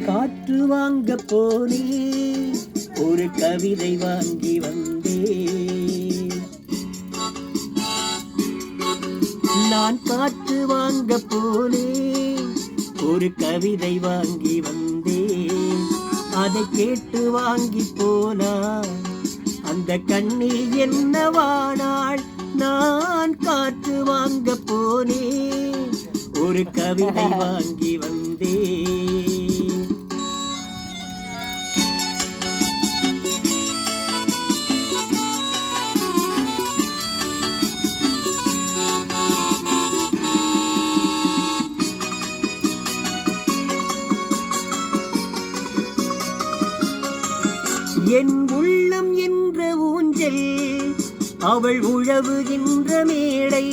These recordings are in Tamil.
காற்று வாங்க போனே ஒரு கவிதை வாங்கி வந்தேன். நான் காற்று வாங்க போனே ஒரு கவிதை வாங்கி வந்தேன். அதை கேட்டு வாங்கி போனான் அந்த கண்ணி என்னவானாள். நான் காற்று வாங்க போனேன் ஒரு கவிதை வாங்கி வந்தேன். என் உள்ளம் என்ற ஊஞ்சல் அவள் உழவுகின்ற மேடை.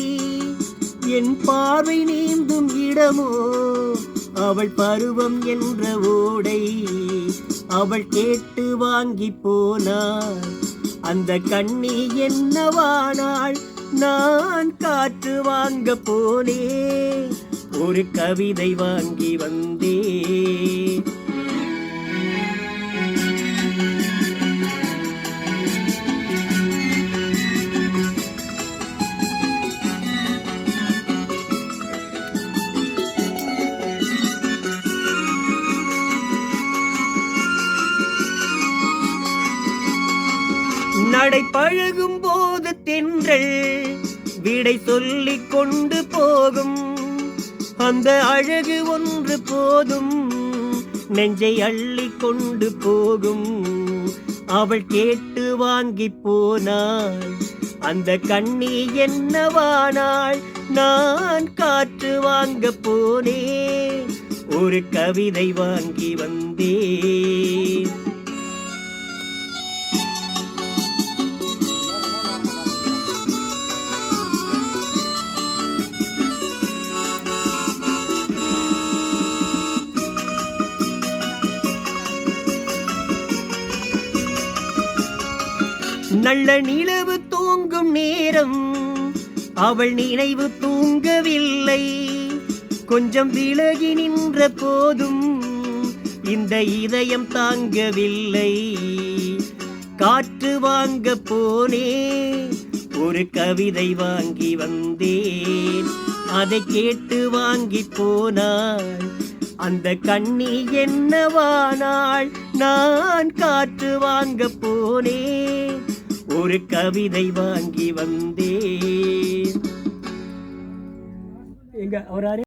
என் பார்வை நீந்தும் இடமோ அவள் பருவம் என்ற ஓடை. அவள் கேட்டு வாங்கி போனாள் அந்த கண்ணி என்னவானாள். நான் காற்று வாங்க போனேன் ஒரு கவிதை வாங்கி வந்தேன். நடை பழகும் போது தென்றல் விடை சொல்லிக் கொண்டு போகும். அந்த அழகு ஒன்று போதும் நெஞ்சை அள்ளி கொண்டு போகும். அவள் கேட்டு வாங்கி போனாள் அந்த கண்ணி என்னவானாள். நான் காற்று வாங்க போனேன் ஒரு கவிதை வாங்கி வந்தேன். நல்ல நிலவு தூங்கும் நேரம் அவள் நினைவு தூங்கவில்லை. கொஞ்சம் விலகி நின்ற போதும் இந்த இதயம் தாங்கவில்லை. காற்று வாங்க போனே ஒரு கவிதை வாங்கி வந்தேன். அதை கேட்டு வாங்கி போனாள் அந்த கண்ணி என்னவானாள். நான் காற்று வாங்க போனேன் ஒரு கவிதை வாங்கி வந்தேன். எங்க அவராரே